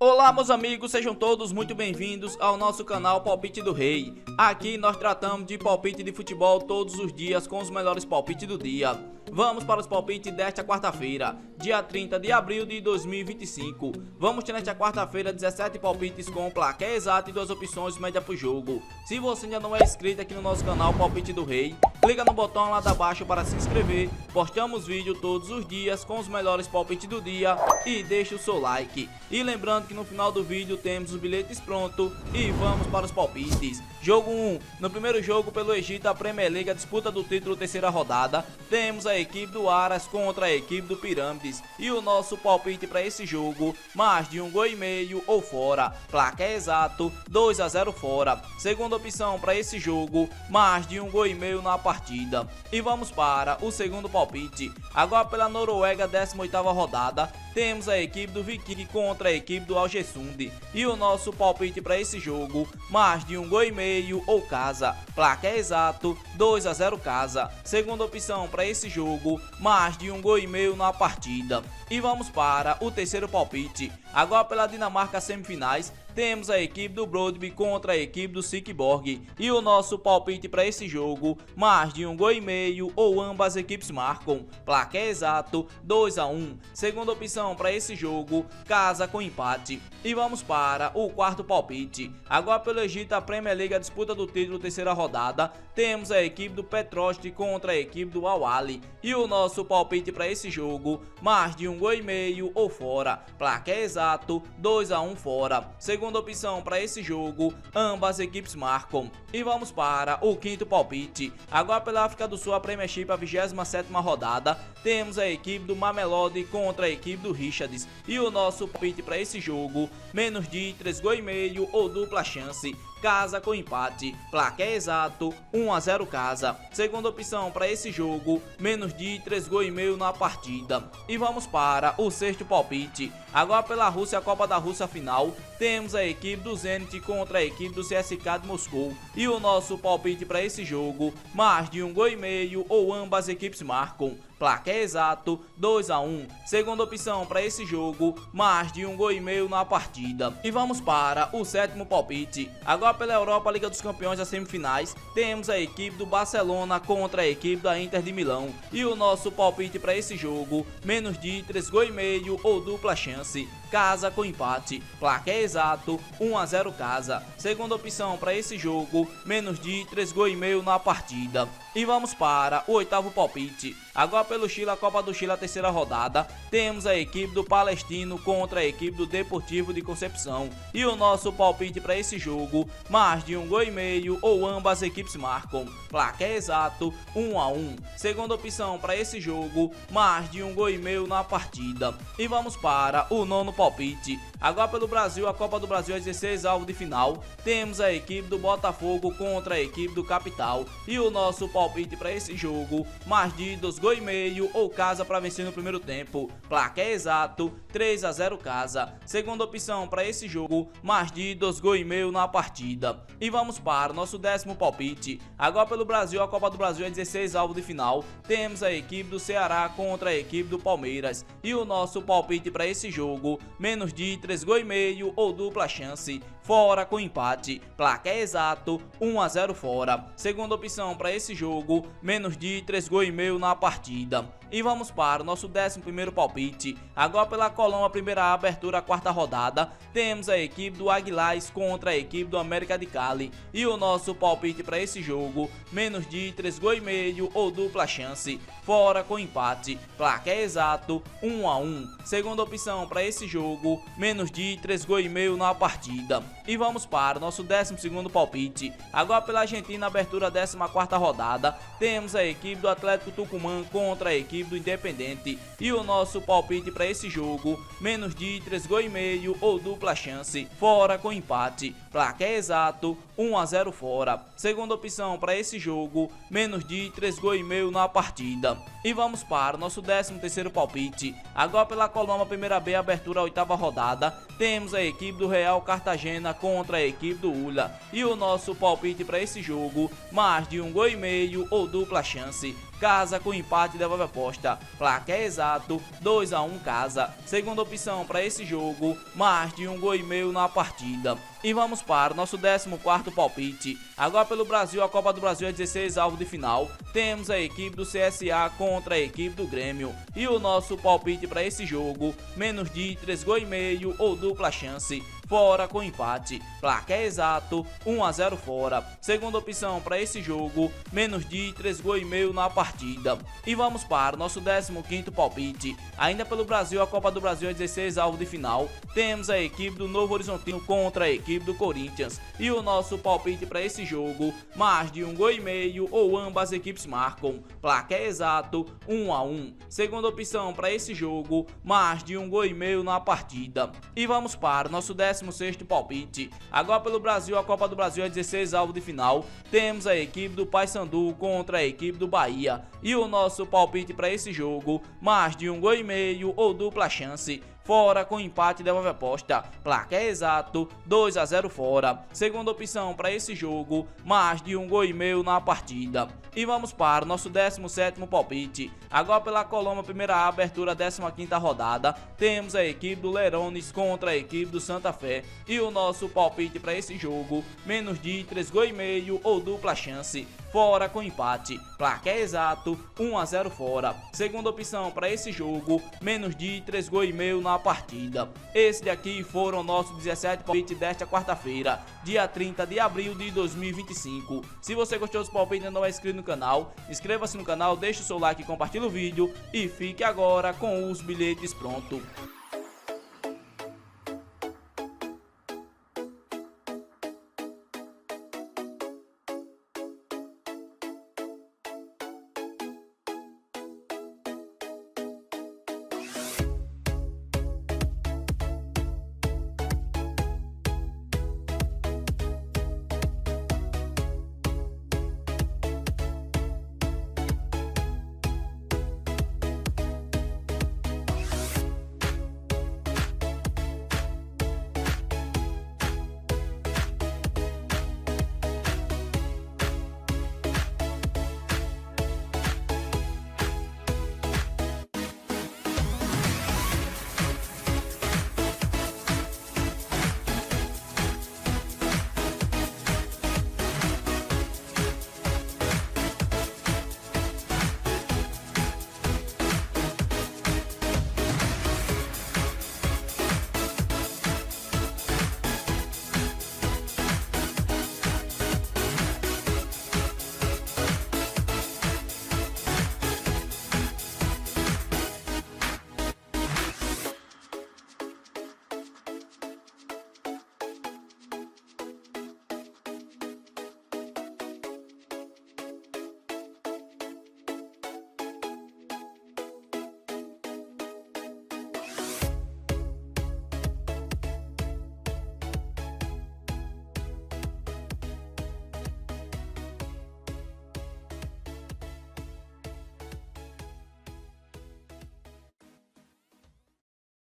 Olá, meus amigos, sejam todos muito bem-vindos ao nosso canal Palpite do Rei. Aqui nós tratamos de palpite de futebol todos os dias com os melhores palpites do dia. Vamos para os palpites desta quarta-feira, dia 30 de abril de 2025. Vamos ter nesta quarta-feira 17 palpites com placar exato e 2 opções média pro jogo. Se você ainda não é inscrito aqui no nosso canal Palpite do Rei, clica no botão lá abaixo para se inscrever. Postamos vídeo todos os dias com os melhores palpites do dia e deixe o seu like. E lembrando que no final do vídeo temos os bilhetes prontos e vamos para os palpites. Jogo 1. No primeiro jogo pelo Egito, a Premier League, a disputa do título terceira rodada, temos a equipe do Aras contra a equipe do Pirâmides. E o nosso palpite para esse jogo, mais de 1,5 gol ou fora. Placar exato, 2-0 fora. Segunda opção para esse jogo, mais de 1,5 gol na partida. E vamos para o segundo palpite. Agora pela Noruega, 18ª rodada, temos a equipe do Viking contra a equipe do Algesund. E o nosso palpite para esse jogo, mais de 1,5 gol ou casa. Placar exato, 2-0 casa. Segunda opção para esse jogo, mais de 1,5 gol na partida. E vamos para o terceiro palpite. Agora pela Dinamarca semifinais, temos a equipe do Brøndby contra a equipe do Silkeborg. E o nosso palpite para esse jogo, mais de 1,5 gol ou ambas equipes marcam. Placar exato, 2-1. Segunda opção para esse jogo, casa com empate. E vamos para o quarto palpite. Agora pelo Egito, a Premier League, a disputa do título terceira rodada, temos a equipe do Petrost contra a equipe do Al-Ahly. E o nosso palpite para esse jogo, mais de 1,5 gol ou fora. Placar exato, 2-1 fora. Segunda opção para esse jogo, ambas equipes marcam. E vamos para o quinto palpite. Agora pela África do Sul, a Premiership, a 27ª rodada, temos a equipe do Mamelodi contra a equipe do Richards. E o nosso palpite para esse jogo, menos de 3,5 gols ou dupla chance. Casa com empate. Placar exato, 1-0 casa. Segunda opção para esse jogo, menos de 3,5 gols na partida. E vamos para o sexto palpite. Agora pela Rússia, a Copa da Rússia final, temos a equipe do Zenit contra a equipe do CSKA de Moscou. E o nosso palpite para esse jogo, mais de 1,5 gol ou ambas equipes marcam. Placar exato, 2-1. Segunda opção para esse jogo, mais de 1,5 gol na partida. E vamos para o sétimo palpite. Agora pela Europa, a Liga dos Campeões, das semifinais, temos a equipe do Barcelona contra a equipe da Inter de Milão. E o nosso palpite para esse jogo, menos de 3,5 gols ou dupla chance. Casa com empate. Placar exato, 1-0 casa. Segunda opção para esse jogo, menos de 3,5 gols na partida. E vamos para o oitavo palpite. Agora pelo Chile, a Copa do Chile, a terceira rodada, temos a equipe do Palestino contra a equipe do Deportivo de Concepção. E o nosso palpite para esse jogo, mais de 1,5 gol ou ambas equipes marcam. Placar exato, 1-1. Segunda opção para esse jogo, mais de 1,5 gol na partida. E vamos para o nono palpite. Agora pelo Brasil, a Copa do Brasil, às 16 avos de final, temos a equipe do Botafogo contra a equipe do Capital. E o nosso palpite para esse jogo, mais de 2,5 gols ou casa para vencer no primeiro tempo. Placar exato, 3-0 casa. Segunda opção para esse jogo, mais de 2,5 gols na partida. E vamos para o nosso décimo palpite. Agora pelo Brasil, a Copa do Brasil, às 16 avos de final, temos a equipe do Ceará contra a equipe do Palmeiras. E o nosso palpite para esse jogo, menos de 3,5 gols ou dupla chance. Fora com empate. Placar exato, 1-0 fora. Segunda opção para esse jogo, menos de 3,5 gols na partida. E vamos para o nosso 11º palpite. Agora pela Colômbia, primeira abertura, a quarta rodada, temos a equipe do Águilas contra a equipe do América de Cali. E o nosso palpite para esse jogo, menos de 3,5 gols ou dupla chance. Fora com empate. Placar exato, 1-1. Segunda opção para esse jogo, menos de 3,5 gols na partida. E vamos para o nosso 12º palpite. Agora pela Argentina, abertura, 14ª rodada, temos a equipe do Atlético Tucumã contra a equipe do Independente. E o nosso palpite para esse jogo, menos de 3,5 gols ou dupla chance. Fora com empate. Placar exato, 1-0 fora. Segunda opção para esse jogo, menos de 3,5 gols na partida. E vamos para o nosso 13º palpite. Agora pela Colômbia, primeira B, abertura, 8ª rodada, temos a equipe do Real Cartagena contra a equipe do Ula. E o nosso palpite para esse jogo, mais de 1,5 gols ou dupla chance. casa com empate devolve aposta. Placar exato 2-1 casa. Segunda opção para esse jogo, mais de 1,5 gols na partida. E vamos para o nosso 14º palpite. Agora pelo Brasil, a Copa do Brasil é 16 avos de final. Temos a equipe do CSA contra a equipe do Grêmio. E o nosso palpite para esse jogo, menos de 3,5 gols ou dupla chance. Fora com empate. Placar exato 1-0 fora. Segunda opção para esse jogo, menos de 3,5 gols na partida. E vamos para o nosso 15º palpite. Ainda pelo Brasil, a Copa do Brasil é 16 avos de final. Temos a equipe do Novo Horizontino contra a equipe do Corinthians. E o nosso palpite para esse jogo, mais de 1,5 gols ou ambas equipes marcam. Placar exato 1-1. Segunda opção para esse jogo, mais de 1,5 gols na partida. E vamos para o nosso 16º palpite. Agora pelo Brasil, a Copa do Brasil é 16 avos de final. Temos a equipe do Paysandu contra a equipe do Bahia. E o nosso palpite para esse jogo, mais de 1,5 gols ou dupla chance. Fora com empate devolve aposta. Placar exato 2-0 fora. Segunda opção para esse jogo, mais de 1,5 gols na partida. E vamos para o nosso 17º palpite. Agora pela Colômbia, primeira abertura, 15ª rodada. Temos a equipe do Lerones contra a equipe do Santa Fé. E o nosso palpite para esse jogo, menos de 3,5 gols ou dupla chance. Fora com empate. Placar exato 1-0 fora. Segunda opção para esse jogo, menos de 3,5 gols na partida. Esses daqui foram nossos 17 palpites desta quarta-feira, dia 30 de abril de 2025. Se você gostou dos palpites e não é inscrito no canal, inscreva-se no canal, deixe o seu like e compartilhe o vídeo. E fique agora com os bilhetes prontos.